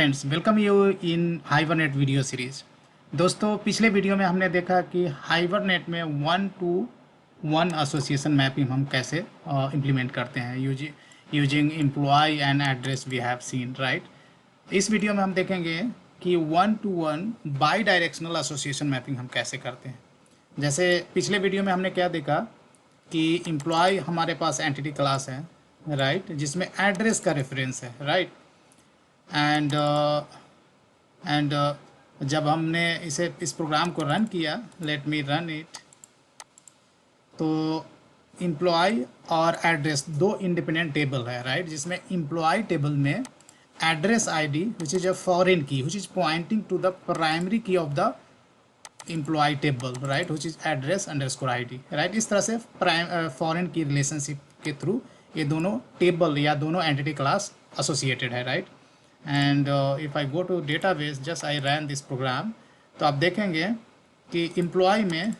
Friends, welcome you in hibernate video series. दोस्तों, पिछले video में हमने देखा कि हाइबरनेट में 1-to-1 एसोसिएशन मैपिंग हम कैसे इम्प्लीमेंट करते हैं using employee and address we have seen, right. इस वीडियो में हम देखेंगे कि 1-to-1 by directional association mapping हम कैसे करते हैं। जैसे पिछले वीडियो में हमने क्या देखा कि एम्प्लॉय हमारे पास एंटिटी क्लास है, राइट, जिसमें एड्रेस का रेफरेंस है, राइट। एंड जब हमने इस प्रोग्राम को रन किया, लेट मी रन इट, तो एम्प्लॉय और एड्रेस दो इंडिपेंडेंट टेबल है, राइट, जिसमें एम्प्लॉय टेबल में address ID which is a foreign key which is pointing to the primary key of the employee table, right, which is address underscore ID, right. इस तरह से foreign की relationship के through ये दोनों table या दोनों एंटिटी क्लास एसोसिएटेड है, right. And if I go to database, just I run this program, तो आप देखेंगे कि एम्प्लॉय में,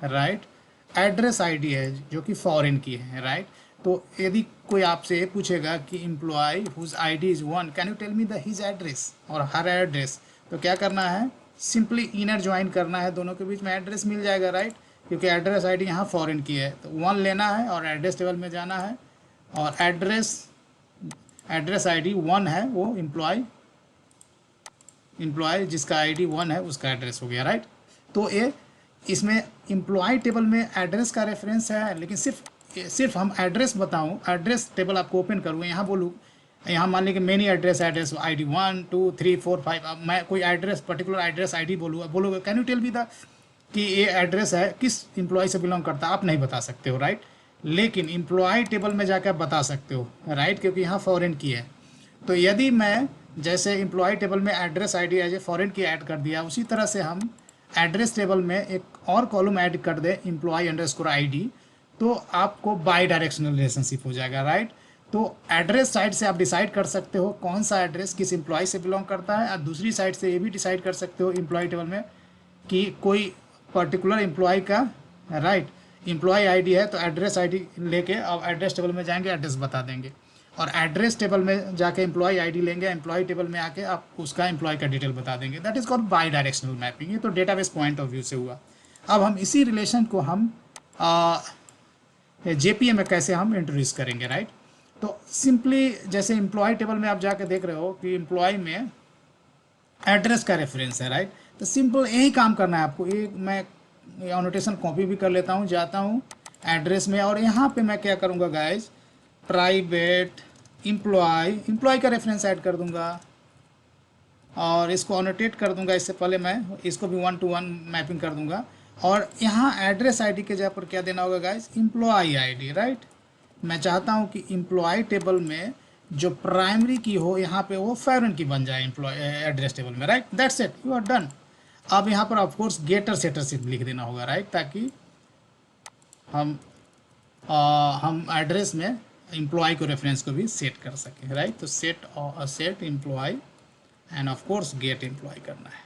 राइट, एड्रेस आईडी है जो कि फॉरेन की है, राइट। तो यदि कोई आपसे पूछेगा कि employee whose ID is 1, can you tell me the his address और हर एड्रेस, तो क्या करना है, सिंपली इनर ज्वाइन करना है, दोनों के बीच में एड्रेस मिल जाएगा, राइट, क्योंकि एड्रेस आईडी यहाँ फॉरेन की है। तो 1 लेना है और एड्रेस टेबल में जाना है, और एड्रेस आईडी 1 है, वो एम्प्लॉय जिसका आईडी 1 है उसका एड्रेस हो गया, राइट। तो ये इसमें एम्प्लॉय टेबल में एड्रेस का रेफरेंस है, लेकिन सिर्फ हम एड्रेस बताऊं, एड्रेस टेबल आपको ओपन करूँगा, यहाँ बोलूँ, यहाँ मान लीजिए कि मेनी एड्रेस आईडी 1 2 3 4 5, अब मैं कोई एड्रेस पर्टिकुलर एड्रेस आईडी बोलूँगा, can you tell me the कि ये एड्रेस है किस एम्प्लॉय से बिलोंग करता है, आप नहीं बता सकते हो, राइट। लेकिन एम्प्लॉय टेबल में जाकर बता सकते हो, राइट, क्योंकि यहाँ फॉरेन की है। तो यदि मैं जैसे एम्प्लॉय टेबल में address ID as a foreign key add कर दिया, उसी तरह से हम एड्रेस टेबल में एक और कॉलम ऐड कर दे एम्प्लॉय अंडरस्कोर आईडी, तो आपको बाई डायरेक्शनल रिलेशनशिप हो जाएगा, राइट। तो एड्रेस साइड से आप डिसाइड कर सकते हो कौन सा एड्रेस किस एम्प्लॉय से बिलोंग करता है, और दूसरी साइड से ये भी डिसाइड कर सकते हो एम्प्लॉय टेबल में कि कोई पर्टिकुलर एम्प्लॉय का, राइट, एम्प्लॉय आईडी है तो एड्रेस आईडी लेके अब एड्रेस टेबल में जाएंगे, एड्रेस बता देंगे, और एड्रेस टेबल में जाके एम्प्लॉय आईडी लेंगे, एम्प्लॉय टेबल में आके आप उसका एम्प्लॉय का डिटेल बता देंगे। That is called by directional mapping. ये तो डेटाबेस पॉइंट ऑफ व्यू से हुआ। अब हम इसी रिलेशन को हम जेपीए में कैसे हम इंट्रोड्यूस करेंगे, राइट। तो सिंपली जैसे एम्प्लॉय टेबल में आप जाके देख रहे हो कि एम्प्लॉय में एड्रेस का रेफरेंस है, राइट। तो सिंपल यही काम करना है आपको। एक मैं एनोटेशन कॉपी भी कर लेता हूँ, जाता हूँ एड्रेस में, और यहाँ पे मैं क्या करूँगा गाइज, प्राइवेट एम्प्लॉय का रेफरेंस ऐड कर दूँगा और इसको एनोटेट कर दूँगा। इससे पहले मैं इसको भी 1-to-1 मैपिंग कर दूँगा, और यहाँ एड्रेस आईडी के जगह पर क्या देना होगा गाइज, एम्प्लॉय आईडी, राइट। मैं चाहता हूँ कि एम्प्लॉय टेबल में जो प्राइमरी की हो यहाँ पे वो फॉरेन की बन जाए एम्प्लॉय एड्रेस टेबल में, right. That's it, you are done. अब यहाँ पर ऑफकोर्स गेटर सेटर से लिख देना होगा, राइट, ताकि हम एड्रेस में एम्प्लॉय को रेफरेंस को भी सेट कर सकें, राइट। तो set employee and of course get employee करना है,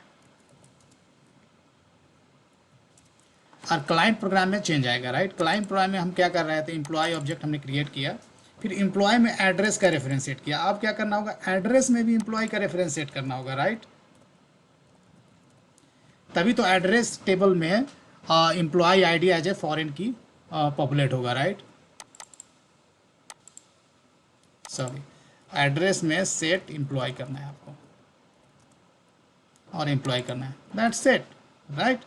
और क्लाइंट प्रोग्राम में चेंज आएगा, राइट। क्लाइंट प्रोग्राम में हम क्या कर रहे थे, एम्प्लॉय ऑब्जेक्ट हमने क्रिएट किया, फिर एम्प्लॉय में एड्रेस का रेफरेंस सेट किया। अब क्या करना होगा, एड्रेस में भी एम्प्लॉय का रेफरेंस सेट करना होगा, राइट। तभी तो एड्रेस टेबल में employee ID as a foreign key populate होगा, राइट। सॉरी, एड्रेस में सेट एम्प्लॉय करना है आपको और एम्प्लॉय करना है, दैट्स इट, राइट।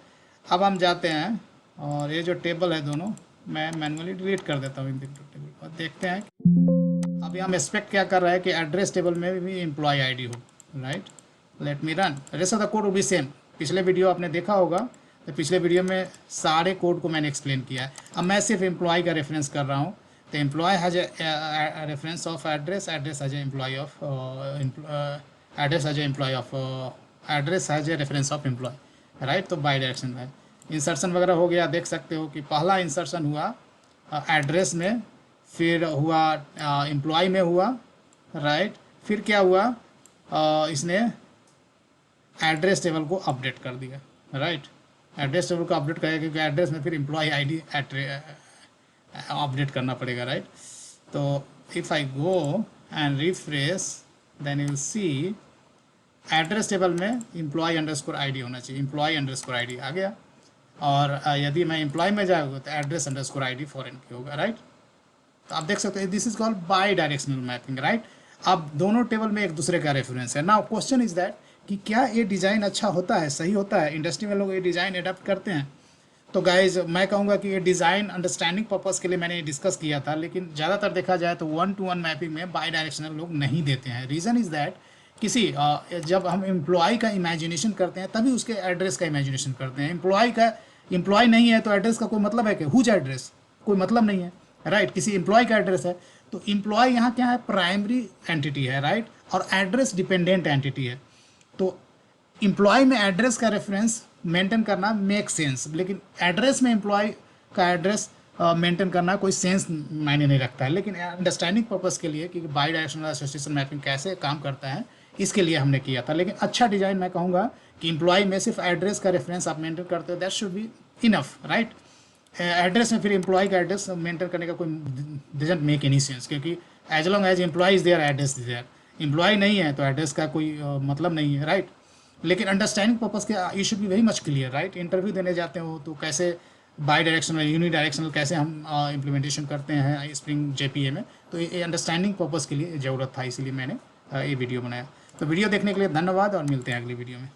अब हम जाते हैं और ये जो टेबल है दोनों मैं मैनुअली डिलीट कर देता हूँ इन टेबल, और देखते हैं अब हम एक्सपेक्ट क्या कर रहा है कि एड्रेस टेबल में भी एम्प्लॉय आईडी हो, right. Late me run, rest of the code will be same. पिछले वीडियो आपने देखा होगा, तो पिछले वीडियो में सारे कोड को मैंने एक्सप्लेन किया है। अब मैं सिर्फ एम्प्लॉय का रेफरेंस कर रहा हूँ, तो employee has a reference of address, address has a employee of address has a employee of address has a reference of employee, right. तो बाई डायरेक्शन है, इंसर्शन वगैरह हो गया। देख सकते हो कि पहला इंसर्शन हुआ एड्रेस में, फिर हुआ एम्प्लॉय में हुआ, राइट। फिर क्या हुआ, इसने एड्रेस टेबल को अपडेट कर दिया, राइट। एड्रेस टेबल को अपडेट करेगा क्योंकि एड्रेस में फिर एम्प्लॉय आईडी अपडेट करना पड़ेगा, राइट। तो if I go and refresh, then you will see address table में एम्प्लॉय अंडरस्कोर आईडी होना चाहिए, एम्प्लॉय अंडरस्कोर आईडी आ गया। और यदि मैं एम्प्लॉय में जाऊँगा तो एड्रेस अंडरस्कोर आईडी फॉरेन की होगा, राइट। तो आप देख सकते हैं this is called by directional mapping, right. अब दोनों टेबल में एक दूसरे का रेफरेंस है। नाउ क्वेश्चन इज दैट कि क्या ये डिज़ाइन अच्छा होता है, सही होता है, इंडस्ट्री में लोग ये डिज़ाइन एडप्ट करते हैं। तो गाइज मैं कहूँगा कि ये डिज़ाइन अंडरस्टैंडिंग पर्पज़ के लिए मैंने डिस्कस किया था, लेकिन ज़्यादातर देखा जाए तो 1-to-1 मैपिंग में बाई डायरेक्शनल लोग नहीं देते हैं। रीज़न इज़ दैट किसी जब हम एम्प्लॉय का इमेजिनेशन करते हैं तभी उसके एड्रेस का इमेजिनेशन करते हैं। एम्प्लॉय नहीं है तो एड्रेस का कोई मतलब है कि हुज एड्रेस, कोई मतलब नहीं है, राइट। किसी एम्प्लॉय का एड्रेस है तो एम्प्लॉय यहाँ क्या है, प्राइमरी एंटिटी है, राइट, और एड्रेस डिपेंडेंट एंटिटी है। तो एम्प्लॉय में एड्रेस का रेफरेंस मेंटेन करना मेक सेंस, लेकिन एड्रेस में एम्प्लॉय का एड्रेस मेंटेन करना कोई सेंस मायने नहीं रखता है। लेकिन अंडरस्टैंडिंग पर्पस के लिए कि बाई डायरेक्शनल एसोसिएशन मैपिंग कैसे काम करता है इसके लिए हमने किया था। लेकिन अच्छा डिज़ाइन मैं कहूँगा कि एम्प्लॉय में सिर्फ एड्रेस का रेफरेंस आप मेंटेन करते हो, that should be enough, right. Address में फिर एम्प्लॉय का एड्रेस मेंटेन करने का कोई डजंट मेक एनी सेंस, क्योंकि as long as employee is there address is there, employee नहीं है तो एड्रेस का कोई मतलब नहीं है, राइट। लेकिन अंडरस्टैंडिंग पर्पस के you should be very much clear, right. Interview देने जाते हो तो कैसे बाई डायरेक्शनल यूनि डायरेक्शनल कैसे हम इम्प्लीमेंटेशन करते हैं स्प्रिंग जेपीए में, तो ये अंडरस्टैंडिंग पर्पस के लिए ज़रूरत था, इसीलिए मैंने ये वीडियो बनाया। तो वीडियो देखने के लिए धन्यवाद और मिलते हैं अगली वीडियो में।